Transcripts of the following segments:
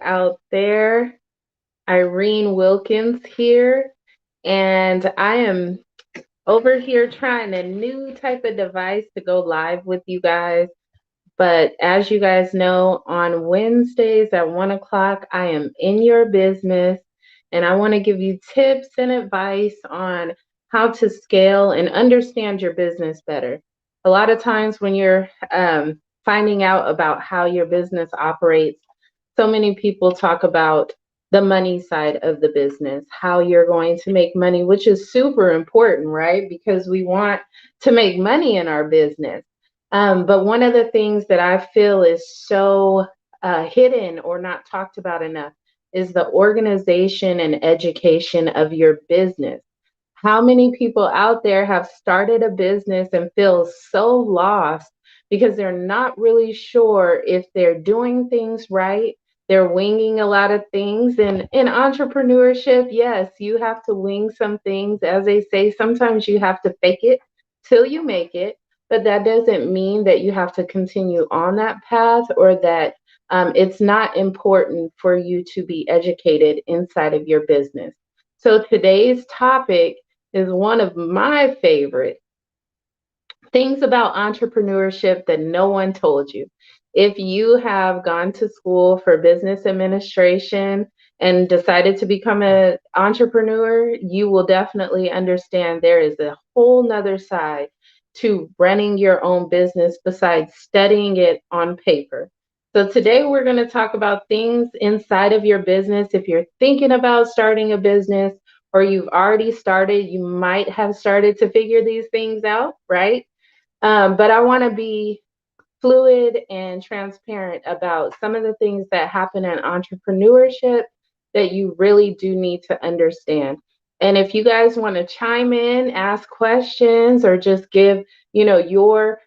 out there. Irene Wilkins here, and I am over here trying a new type of device to go live with you guys. But as you guys know, on Wednesdays at 1 o'clock, I am in your business, and I want to give you tips and advice on how to scale and understand your business better. A lot of times when you're finding out about how your business operates, so many people talk about the money side of the business, how you're going to make money, which is super important, right? Because we want to make money in our business. But one of the things that I feel is so hidden or not talked about enough is the organization and education of your business. How many people out there have started a business and feel so lost because they're not really sure if they're doing things right? They're winging a lot of things. And in entrepreneurship, yes, you have to wing some things. As they say, sometimes you have to fake it till you make it. But that doesn't mean that you have to continue on that path or that it's not important for you to be educated inside of your business. So today's topic is one of my favorite things about entrepreneurship that no one told you. If you have gone to school for business administration and decided to become an entrepreneur, you will definitely understand there is a whole nother side to running your own business besides studying it on paper. So today we're going to talk about things inside of your business. If you're thinking about starting a business or you've already started, you might have started to figure these things out, right? But I want to be fluid and transparent about some of the things that happen in entrepreneurship that you really do need to understand. And if you guys want to chime in, ask questions, or just give, your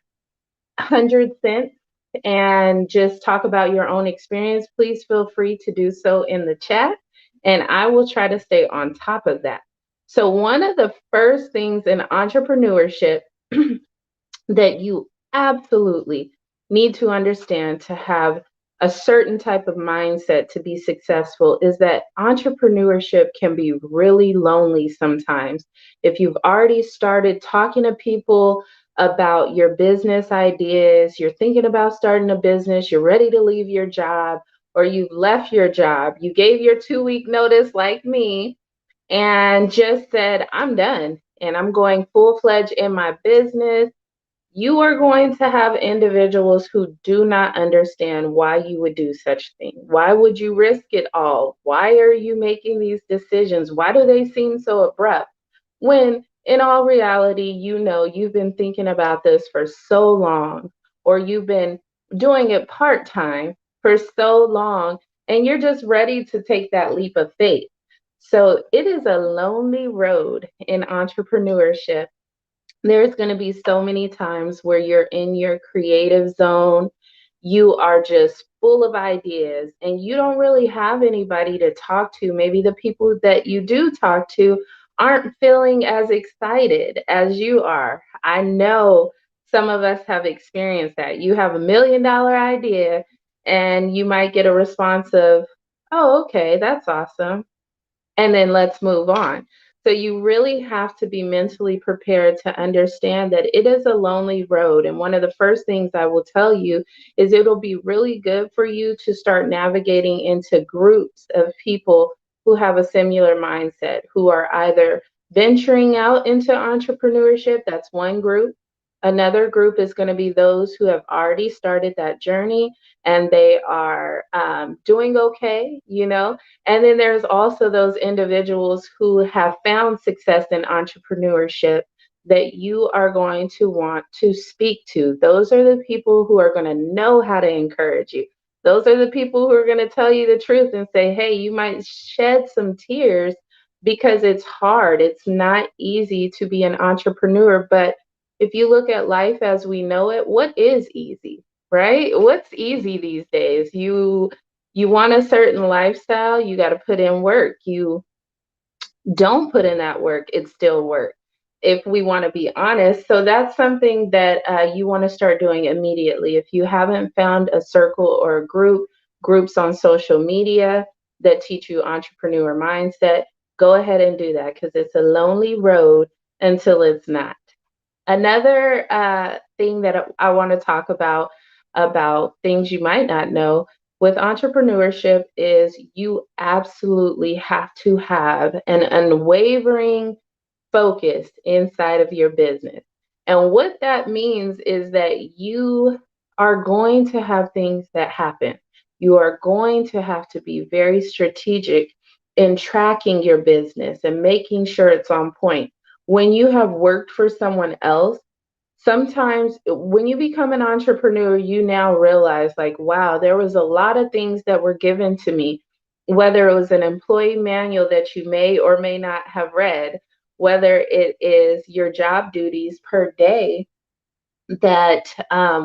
100 cents and just talk about your own experience, please feel free to do so in the chat. And I will try to stay on top of that. So, one of the first things in entrepreneurship that you absolutely need to understand to have a certain type of mindset to be successful is that entrepreneurship can be really lonely sometimes. If you've already started talking to people about your business ideas, you're thinking about starting a business, you're ready to leave your job, or you've left your job, you gave your 2 week notice like me, and just said, I'm done and I'm going full fledged in my business, you are going to have individuals who do not understand why you would do such thing. Why would you risk it all? Why are you making these decisions? Why do they seem so abrupt? When in all reality, you've been thinking about this for so long, or you've been doing it part time for so long, and you're just ready to take that leap of faith. So it is a lonely road in entrepreneurship. There's going to be so many times where you're in your creative zone, you are just full of ideas, and you don't really have anybody to talk to. Maybe the people that you do talk to aren't feeling as excited as you are. I know some of us have experienced that. You have $1 million idea, and you might get a response of, oh, okay, that's awesome, and then let's move on. So you really have to be mentally prepared to understand that it is a lonely road. And one of the first things I will tell you is it'll be really good for you to start navigating into groups of people who have a similar mindset, who are either venturing out into entrepreneurship. That's one group. Another group is going to be those who have already started that journey and they are doing okay. And then there's also those individuals who have found success in entrepreneurship that you are going to want to speak to. Those are the people who are going to know how to encourage you. Those are the people who are going to tell you the truth and say, hey, you might shed some tears because it's hard. It's not easy to be an entrepreneur. But if you look at life as we know it, what is easy? Right? What's easy these days? You want a certain lifestyle, you got to put in work. You don't put in that work, it's still work. If we want to be honest, so that's something that you want to start doing immediately. If you haven't found a circle or a group groups on social media that teach you entrepreneur mindset, go ahead and do that because it's a lonely road until it's not. Another thing that I want to talk about things you might not know with entrepreneurship is you absolutely have to have an unwavering focus inside of your business. And what that means is that you are going to have things that happen. You are going to have to be very strategic in tracking your business and making sure it's on point. When you have worked for someone else, sometimes when you become an entrepreneur, you now realize, like, wow, there was a lot of things that were given to me, whether it was an employee manual that you may or may not have read, whether it is your job duties per day that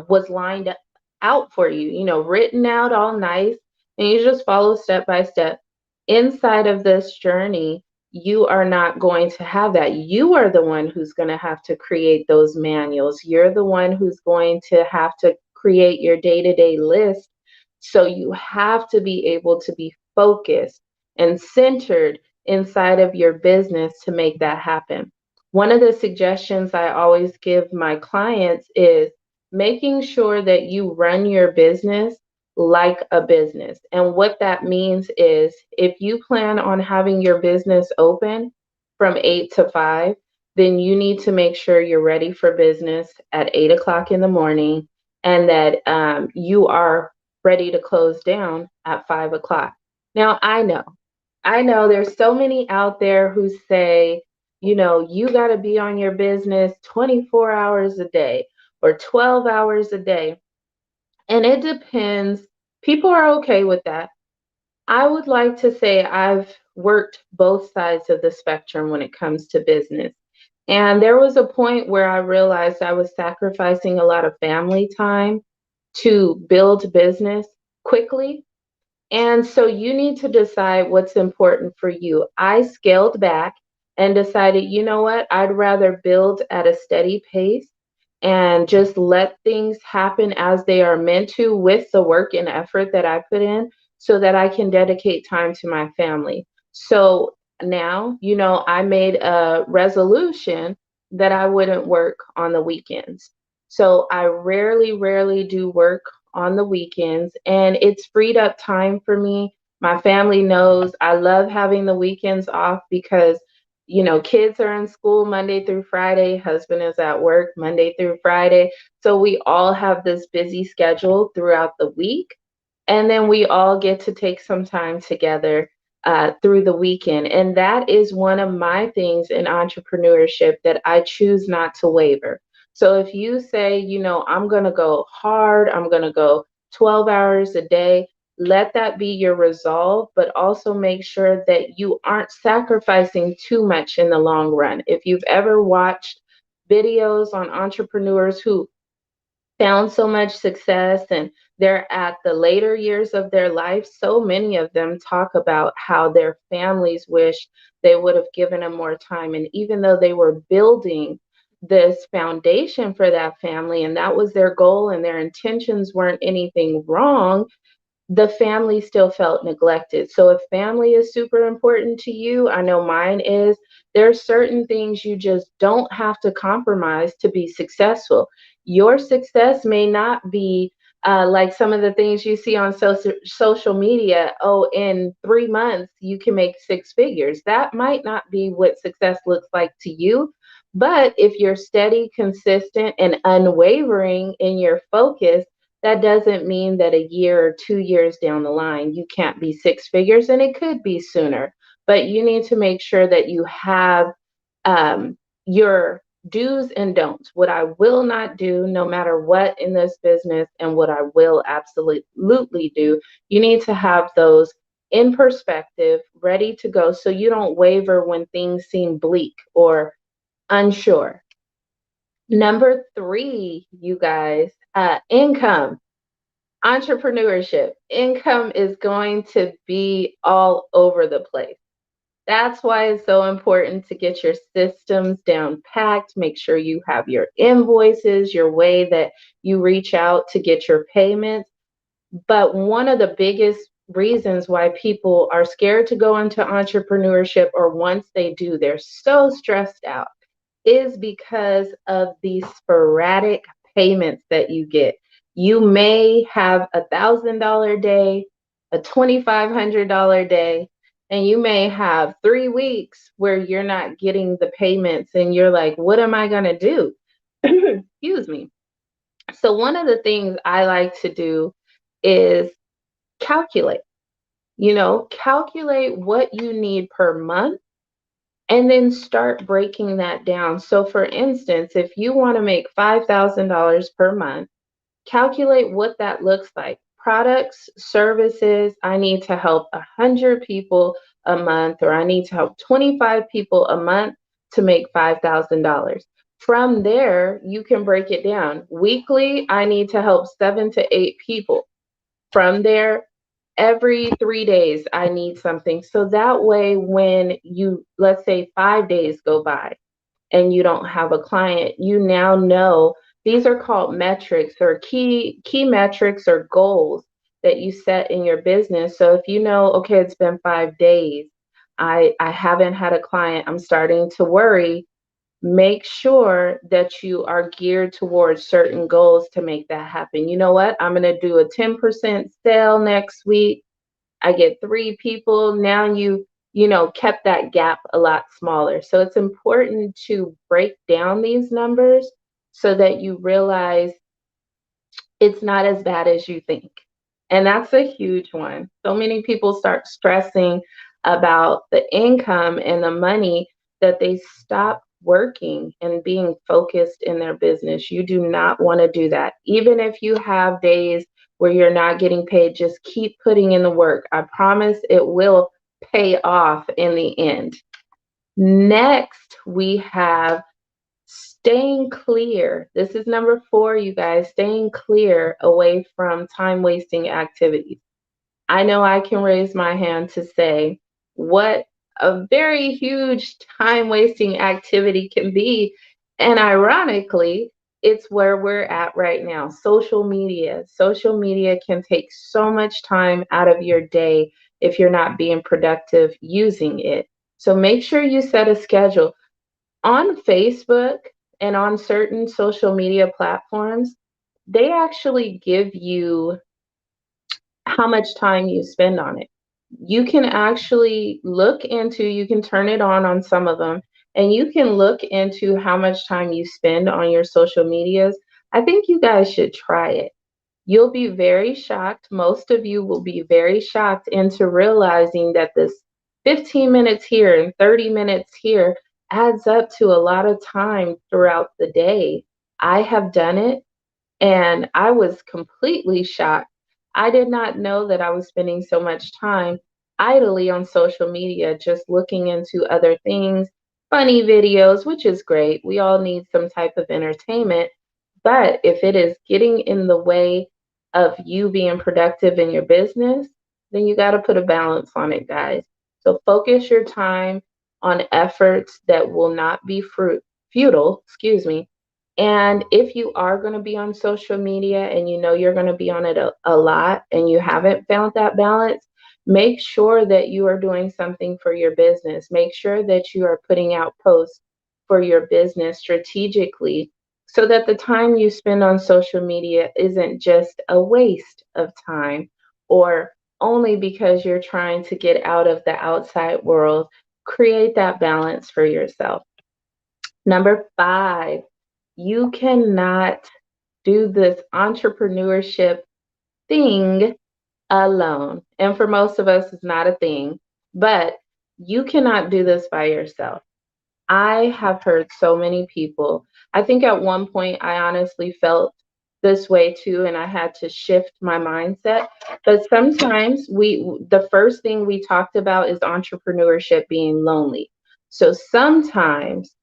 was lined out for you, written out all nice, and you just follow step by step. Inside of this journey, you are not going to have that. You are the one who's going to have to create those manuals. You're the one who's going to have to create your day to day list. So you have to be able to be focused and centered inside of your business to make that happen. One of the suggestions I always give my clients is making sure that you run your business like a business. And what that means is if you plan on having your business open from 8 to 5, then you need to make sure you're ready for business at 8 o'clock in the morning and that you are ready to close down at 5 o'clock. Now, I know there's so many out there who say, you got to be on your business 24 hours a day or 12 hours a day. And it depends. People are okay with that. I would like to say I've worked both sides of the spectrum when it comes to business. And there was a point where I realized I was sacrificing a lot of family time to build business quickly, and so you need to decide what's important for you. I scaled back and decided, you know what? I'd rather build at a steady pace and just let things happen as they are meant to with the work and effort that I put in so that I can dedicate time to my family. So now, I made a resolution that I wouldn't work on the weekends. So I rarely, rarely do work on the weekends, and it's freed up time for me. My family knows I love having the weekends off because kids are in school Monday through Friday, husband is at work Monday through Friday. So we all have this busy schedule throughout the week, and then we all get to take some time together through the weekend. And that is one of my things in entrepreneurship that I choose not to waver. So if you say, I'm going to go hard, I'm going to go 12 hours a day, let that be your resolve, but also make sure that you aren't sacrificing too much in the long run. If you've ever watched videos on entrepreneurs who found so much success and they're at the later years of their life, so many of them talk about how their families wish they would have given them more time. And even though they were building this foundation for that family and that was their goal and their intentions weren't anything wrong, the family still felt neglected. So if family is super important to you, I know mine is, there are certain things you just don't have to compromise to be successful. Your success may not be like some of the things you see on social media. Oh, in 3 months, you can make 6 figures. That might not be what success looks like to you. But if you're steady, consistent, and unwavering in your focus, that doesn't mean that a year or 2 years down the line, you can't be 6 figures, and it could be sooner. But you need to make sure that you have your do's and don'ts. What I will not do, no matter what in this business, and what I will absolutely do, you need to have those in perspective, ready to go, so you don't waver when things seem bleak or unsure. Number three, you guys, income. Entrepreneurship. Income is going to be all over the place. That's why it's so important to get your systems down packed. Make sure you have your invoices, your way that you reach out to get your payments. But one of the biggest reasons why people are scared to go into entrepreneurship, or once they do, they're so stressed out, is because of the sporadic payments that you get. You may have $1,000 day, a $2,500 day, and you may have 3 weeks where you're not getting the payments, and you're like, what am I going to do? Excuse me. So, one of the things I like to do is calculate, calculate what you need per month and then start breaking that down. So, for instance, if you want to make $5,000 per month, calculate what that looks like. Products, services, I need to help 100 people a month, or I need to help 25 people a month to make $5,000. From there, you can break it down. Weekly, I need to help 7 to 8 people. From there, every 3 days, I need something. So that way, when let's say 5 days go by and you don't have a client, you now know these are called metrics, or key metrics or goals that you set in your business. So if you know, okay, it's been 5 days, I haven't had a client, I'm starting to worry. Make sure that you are geared towards certain goals to make that happen. You know what? I'm going to do a 10% sale next week. I get 3 people. Now kept that gap a lot smaller. So it's important to break down these numbers so that you realize it's not as bad as you think. And that's a huge one. So many people start stressing about the income and the money that they stop working and being focused in their business. You do not want to do that. Even if you have days where you're not getting paid, just keep putting in the work. I promise it will pay off in the end. Next, we have staying clear. This is number 4, you guys, staying clear away from time wasting activities. I know I can raise my hand to say what a very huge time wasting activity can be. And ironically, it's where we're at right now. Social media. Social media can take so much time out of your day if you're not being productive using it. So make sure you set a schedule. On Facebook and on certain social media platforms, they actually give you how much time you spend on it. You can actually you can turn it on some of them, and you can look into how much time you spend on your social medias. I think you guys should try it. You'll be very shocked. Most of you will be very shocked into realizing that this 15 minutes here and 30 minutes here adds up to a lot of time throughout the day. I have done it, and I was completely shocked. I did not know that I was spending so much time idly on social media, just looking into other things, funny videos, which is great. We all need some type of entertainment. But if it is getting in the way of you being productive in your business, then you got to put a balance on it, guys. So focus your time on efforts that will not be futile, excuse me. And if you are going to be on social media and you know you're going to be on it a lot and you haven't found that balance, make sure that you are doing something for your business. Make sure that you are putting out posts for your business strategically so that the time you spend on social media isn't just a waste of time, or only because you're trying to get out of the outside world. Create that balance for yourself. Number 5, you cannot do this entrepreneurship thing alone. And for most of us, it's not a thing, but you cannot do this by yourself. I have heard so many people. I think at one point I honestly felt this way too, and I had to shift my mindset. But sometimes the first thing we talked about is entrepreneurship being lonely. So sometimes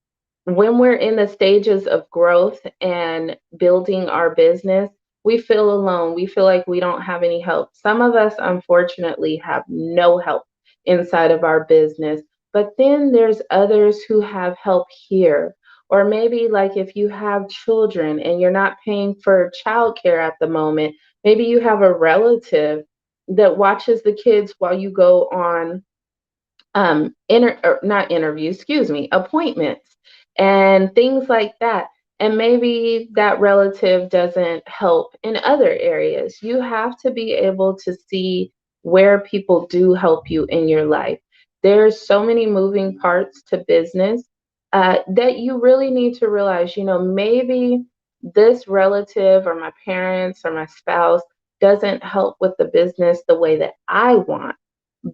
when we're in the stages of growth and building our business, we feel alone. We feel like we don't have any help. Some of us, unfortunately, have no help inside of our business. But then there's others who have help here. Or maybe, like, if you have children and you're not paying for childcare at the moment, Maybe you have a relative that watches the kids while you go on or not interviews, excuse me, appointments and things like that. And maybe that relative doesn't help in other areas. You have to be able to see where people do help you in your life. There's so many moving parts to business that you really need to realize, maybe this relative or my parents or my spouse doesn't help with the business the way that I want,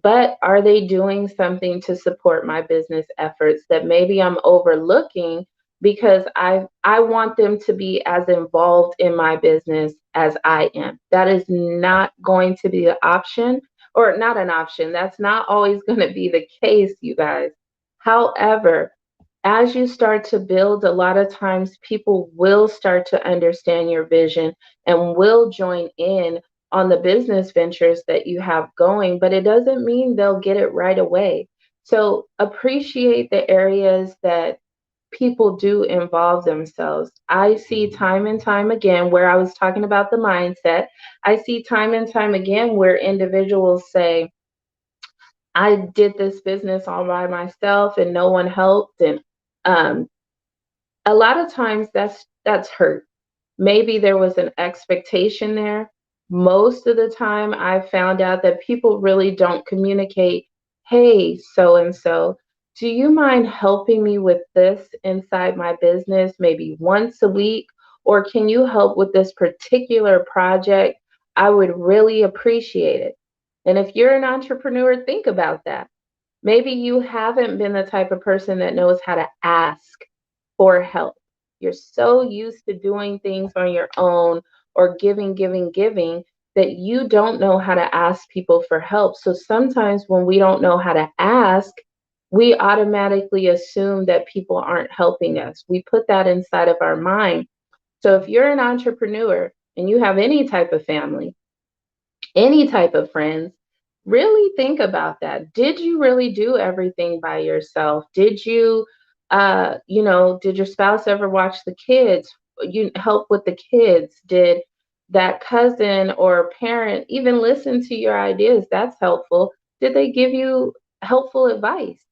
but are they doing something to support my business efforts that maybe I'm overlooking because I want them to be as involved in my business as I am? That is not going to be an option, or not an option. That's not always going to be the case, you guys. However, as you start to build, a lot of times people will start to understand your vision and will join in on the business ventures that you have going, but it doesn't mean they'll get it right away. So appreciate the areas that people do involve themselves. I see time and time again where I was talking about the mindset. I see time and time again where individuals say, I did this business all by myself and no one helped. And um, a lot of times that's hurt. Maybe there was an expectation there. Most of the time, I've found out that people really don't communicate, hey, so and so, do you mind helping me with this inside my business maybe once a week? Or can you help with this particular project? I would really appreciate it. And if you're an entrepreneur, think about that. Maybe you haven't been the type of person that knows how to ask for help. You're so used to doing things on your own or giving, giving, giving that you don't know how to ask people for help. So sometimes when we don't know how to ask, we automatically assume that people aren't helping us. We put that inside of our mind. So if you're an entrepreneur and you have any type of family, any type of friends, really think about that. Did you really do everything by yourself? Did you, did your spouse ever watch the kids? You help with the kids? Did that cousin or parent even listen to your ideas? That's helpful. Did they give you helpful advice?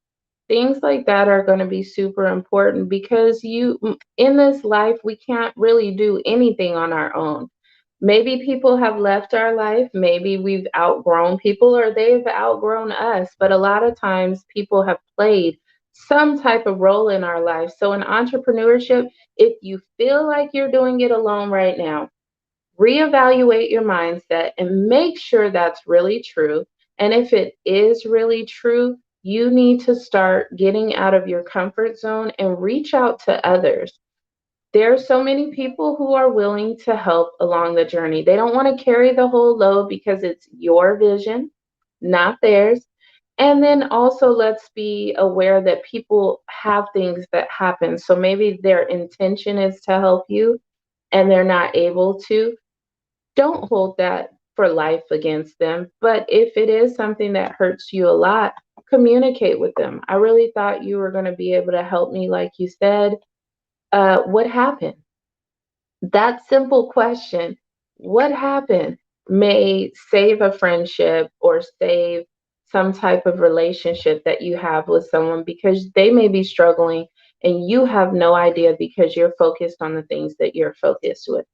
Things like that are going to be super important because in this life, we can't really do anything on our own. Maybe people have left our life, maybe we've outgrown people or they've outgrown us, but a lot of times people have played some type of role in our life. So in entrepreneurship, if you feel like you're doing it alone right now, reevaluate your mindset and make sure that's really true. And if it is really true, you need to start getting out of your comfort zone and reach out to others. There are so many people who are willing to help along the journey. They don't want to carry the whole load because it's your vision, not theirs. And then also, let's be aware that people have things that happen. So maybe their intention is to help you and they're not able to. Don't hold that for life against them. But if it is something that hurts you a lot, communicate with them. I really thought you were going to be able to help me, like you said. What happened? That simple question, what happened, may save a friendship or save some type of relationship that you have with someone because they may be struggling and you have no idea because you're focused on the things that you're focused with.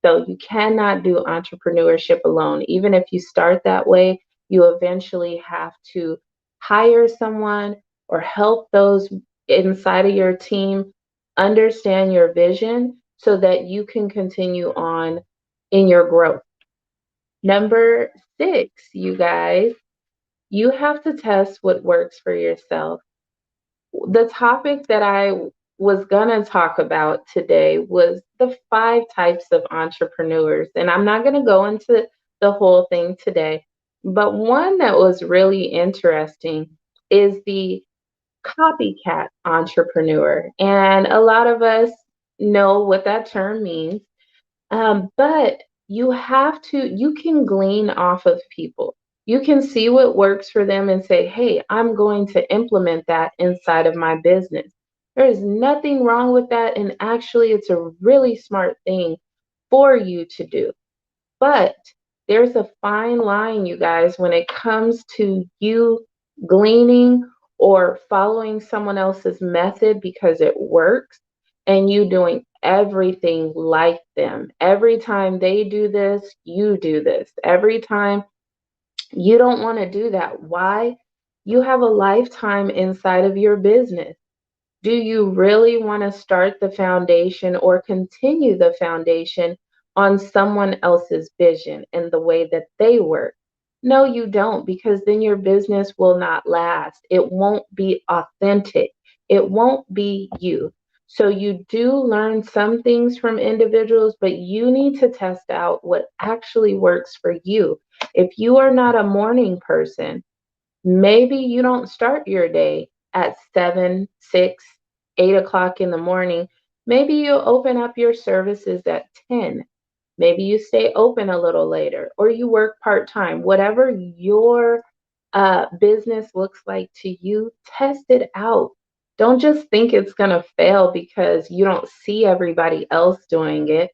So you cannot do entrepreneurship alone. Even if you start that way, you eventually have to hire someone or help those inside of your team understand your vision so that you can continue on in your growth. Number six, you guys, you have to test what works for yourself. The topic that I was going to talk about today was the five types of entrepreneurs. And I'm not going to go into the whole thing today, but one that was really interesting is the copycat entrepreneur. And a lot of us know what that term means. But you can glean off of people. You can see what works for them and say, hey, I'm going to implement that inside of my business. There is nothing wrong with that. And actually, it's a really smart thing for you to do. But there's a fine line, you guys, when it comes to you gleaning or following someone else's method because it works and you doing everything like them. Every time they do this, you do this. Every time you don't want to do that. Why? You have a lifetime inside of your business. Do you really want to start the foundation or continue the foundation on someone else's vision and the way that they work? No, you don't, because then your business will not last. It won't be authentic. It won't be you. So you do learn some things from individuals, but you need to test out what actually works for you. If you are not a morning person, maybe you don't start your day at 7, 6, 8 o'clock in the morning. Maybe you open up your services at 10. Maybe you stay open a little later or you work part time. Whatever your business looks like to you, test it out. Don't just think it's going to fail because you don't see everybody else doing it.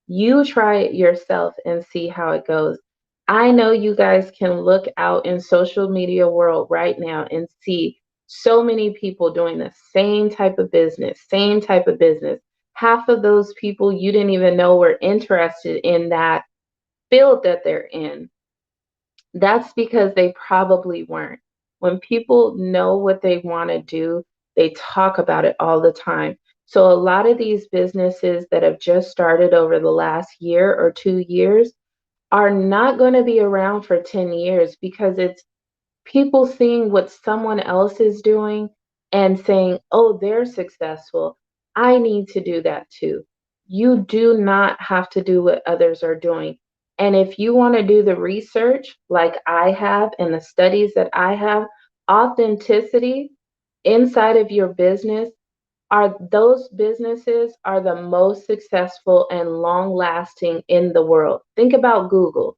You try it yourself and see how it goes. I know you guys can look out in social media world right now and see so many people doing the same type of business, same type of business. Half of those people you didn't even know were interested in that field that they're in. That's because they probably weren't. When people know what they want to do, they talk about it all the time. So, a lot of these businesses that have just started over the last year or 2 years are not going to be around for 10 years because it's people seeing what someone else is doing and saying, oh, they're successful. I need to do that too. You do not have to do what others are doing. And if you want to do the research like I have and the studies that I have, authenticity inside of your business are those businesses are the most successful and long lasting in the world. Think about Google.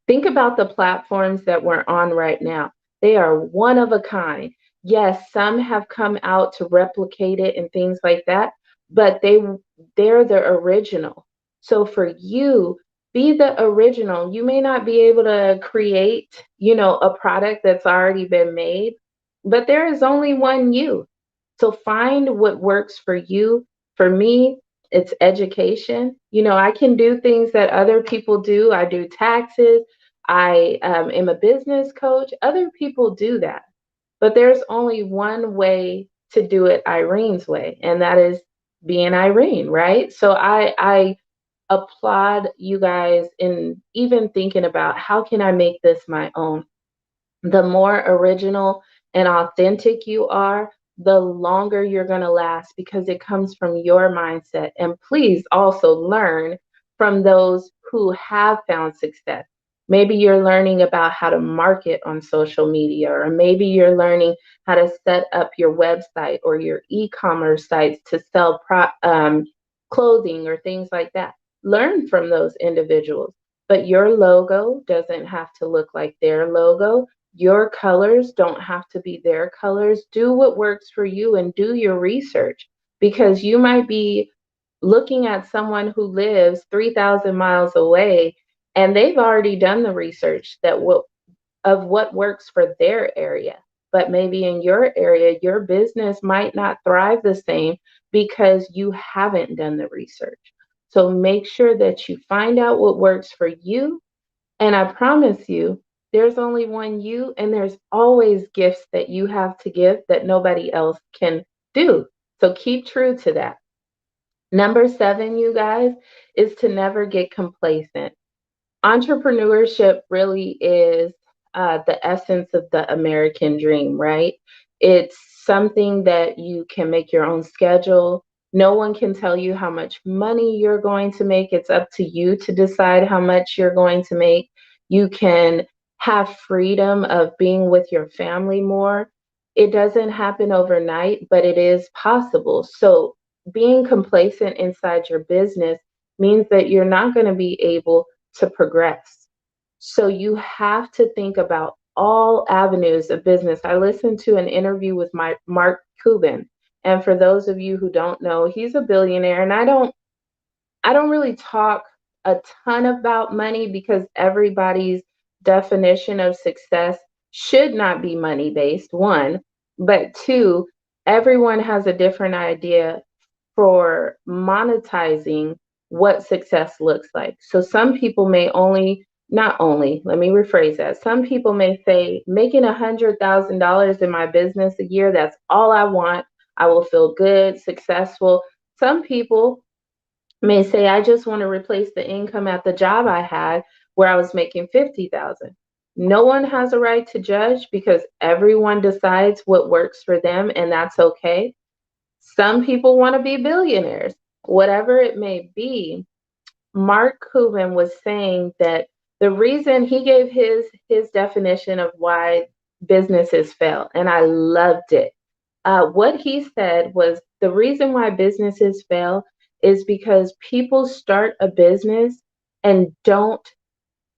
Think about the platforms that we're on right now. They are one of a kind. Yes, some have come out to replicate it and things like that, but they're the original. So for you, be the original. You may not be able to create, a product that's already been made, but there is only one you. So find what works for you. For me, it's education. I can do things that other people do. I do taxes. I am a business coach. Other people do that. But there's only one way to do it Irene's way, and that is being Irene, right? So I applaud you guys in even thinking about how can I make this my own. The more original and authentic you are, the longer you're going to last because it comes from your mindset. And please also learn from those who have found success. Maybe you're learning about how to market on social media, or maybe you're learning how to set up your website or your e-commerce sites to sell clothing or things like that. Learn from those individuals, but your logo doesn't have to look like their logo. Your colors don't have to be their colors. Do what works for you and do your research because you might be looking at someone who lives 3,000 miles away and they've already done the research of what works for their area. But maybe in your area, your business might not thrive the same because you haven't done the research. So make sure that you find out what works for you, and I promise you, there's only one you, and there's always gifts that you have to give that nobody else can do. So keep true to that. Number 7, you guys, is to never get complacent. Entrepreneurship really is the essence of the American dream, right? It's something that you can make your own schedule. No one can tell you how much money you're going to make. It's up to you to decide how much you're going to make. You can have freedom of being with your family more. It doesn't happen overnight, but it is possible. So being complacent inside your business means that you're not going to be able to progress. So you have to think about all avenues of business. I listened to an interview with Mark Cuban, and for those of you who don't know, he's a billionaire, and I don't really talk a ton about money because everybody's definition of success should not be money based, one, but two, everyone has a different idea for monetizing what success looks like. So some people may only, not only, let me rephrase that. Some people may say, making $100,000 in my business a year, that's all I want. I will feel good, successful. Some people may say, I just want to replace the income at the job I had where I was making 50,000. No one has a right to judge because everyone decides what works for them, and that's okay. Some people want to be billionaires. Whatever it may be, Mark Cuban was saying that the reason he gave his definition of why businesses fail, and I loved it. What he said was the reason why businesses fail is because people start a business and don't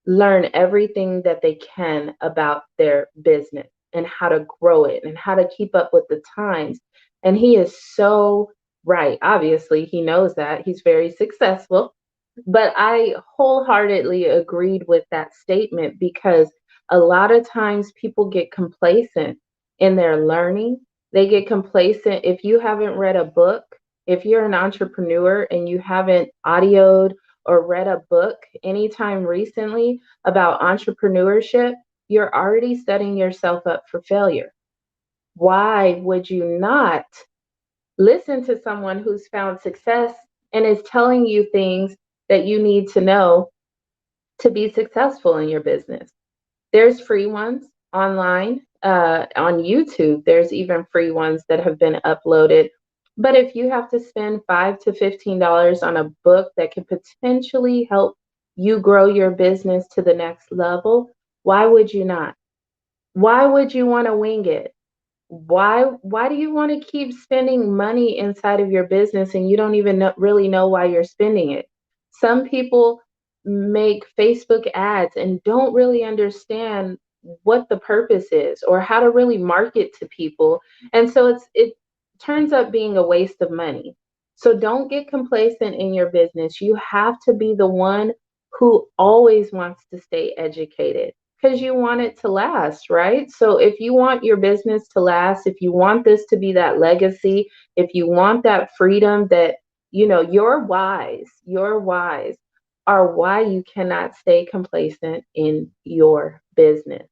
learn everything that they can about their business and how to grow it and how to keep up with the times. And he is so right. Obviously, he knows that. He's very successful. But I wholeheartedly agreed with that statement because a lot of times people get complacent in their learning. They get complacent. If you haven't read a book, if you're an entrepreneur and you haven't audioed or read a book anytime recently about entrepreneurship, you're already setting yourself up for failure. Why would you not listen to someone who's found success and is telling you things that you need to know to be successful in your business? There's free ones online on YouTube. There's even free ones that have been uploaded. But if you have to spend $5 to $15 on a book that could potentially help you grow your business to the next level, why would you not? Why would you want to wing it? Why do you want to keep spending money inside of your business and you don't even really know why you're spending it? Some people make Facebook ads and don't really understand what the purpose is or how to really market to people, and so it turns up being a waste of money. So don't get complacent in your business. You have to be the one who always wants to stay educated because you want it to last, right? So if you want your business to last, if you want this to be that legacy, if you want that freedom that, your whys are why you cannot stay complacent in your business.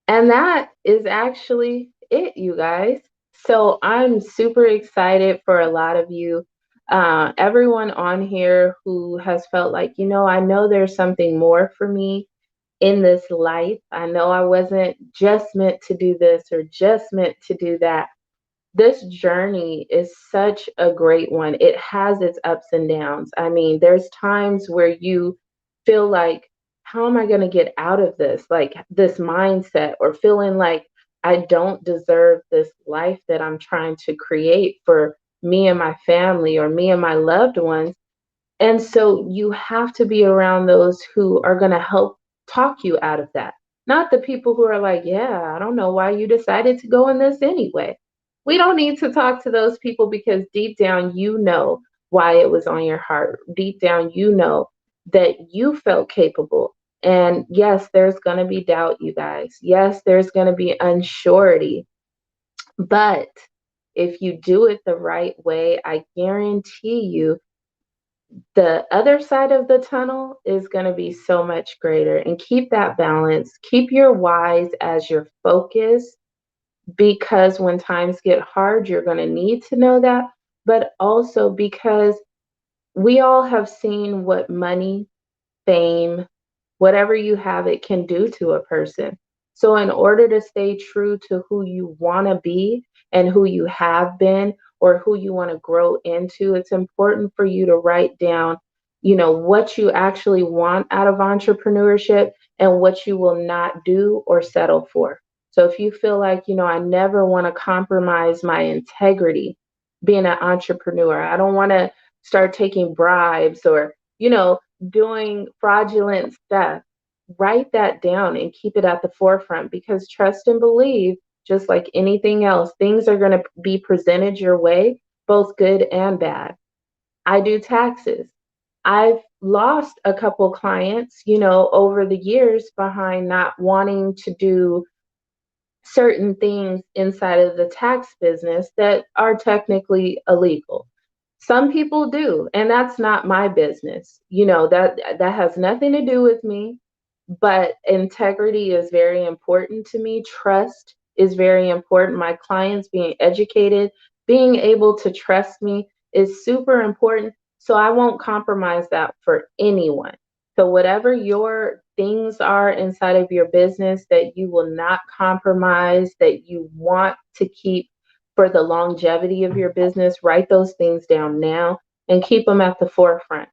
And that is actually it, you guys. So I'm super excited for a lot of you, everyone on here who has felt like, I know there's something more for me in this life. I know I wasn't just meant to do this or just meant to do that. This journey is such a great one. It has its ups and downs. I mean, there's times where you feel like, how am I going to get out of this? Like this mindset, or feeling like I don't deserve this life that I'm trying to create for me and my family or me and my loved ones. And so you have to be around those who are going to help talk you out of that. Not the people who are like, yeah, I don't know why you decided to go in this anyway. We don't need to talk to those people because deep down, you know why it was on your heart. Deep down, you know that you felt capable. And yes, there's going to be doubt, you guys. Yes, there's going to be unsurety. But if you do it the right way, I guarantee you the other side of the tunnel is going to be so much greater. And keep that balance. Keep your whys as your focus, because when times get hard, you're going to need to know that. But also because we all have seen what money, fame, whatever you have, it can do to a person. So, in order to stay true to who you want to be and who you have been or who you want to grow into, it's important for you to write down, what you actually want out of entrepreneurship and what you will not do or settle for. So, if you feel like, I never want to compromise my integrity being an entrepreneur, I don't want to start taking bribes or, doing fraudulent stuff, write that down and keep it at the forefront, because trust and believe, just like anything else, things are going to be presented your way, both good and bad. I do taxes. I've lost a couple clients, over the years behind not wanting to do certain things inside of the tax business that are technically illegal. Some people do, and that's not my business. That has nothing to do with me, but integrity is very important to me. Trust is very important. My clients being educated, being able to trust me is super important. So I won't compromise that for anyone. So, whatever your things are inside of your business that you will not compromise, that you want to keep for the longevity of your business, write those things down now and keep them at the forefront.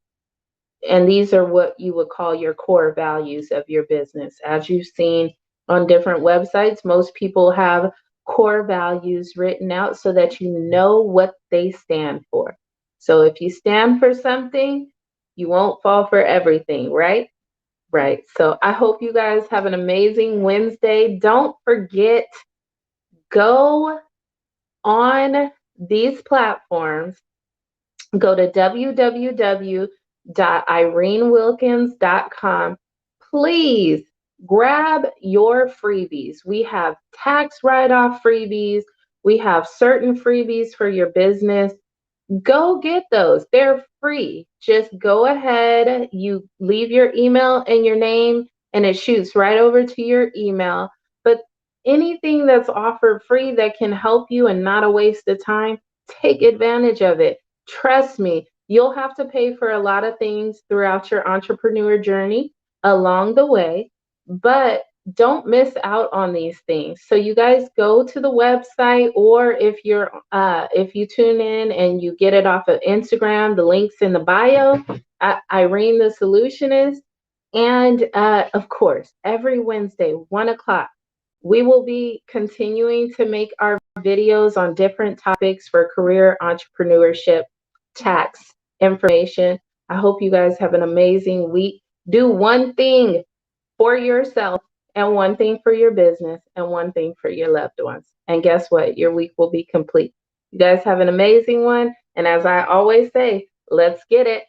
And these are what you would call your core values of your business. As you've seen on different websites, most people have core values written out so that you know what they stand for. So if you stand for something, you won't fall for everything, right? Right. So I hope you guys have an amazing Wednesday. Don't forget, go on these platforms, go to www.irenewilkins.com. Please grab your freebies. We have tax write off freebies, we have certain freebies for your business. Go get those. They're free. Just go ahead, you leave your email and your name, and it shoots right over to your email. But anything that's offered free that can help you and not a waste of time, take advantage of it. Trust me, you'll have to pay for a lot of things throughout your entrepreneur journey along the way, but don't miss out on these things. So you guys go to the website, or if you tune in and you get it off of Instagram, the link's in the bio. Irene the Solutionist. And of course, every Wednesday, 1 o'clock, we will be continuing to make our videos on different topics for career entrepreneurship, tax information. I hope you guys have an amazing week. Do one thing for yourself, and one thing for your business, and one thing for your loved ones. And guess what? Your week will be complete. You guys have an amazing one. And as I always say, let's get it.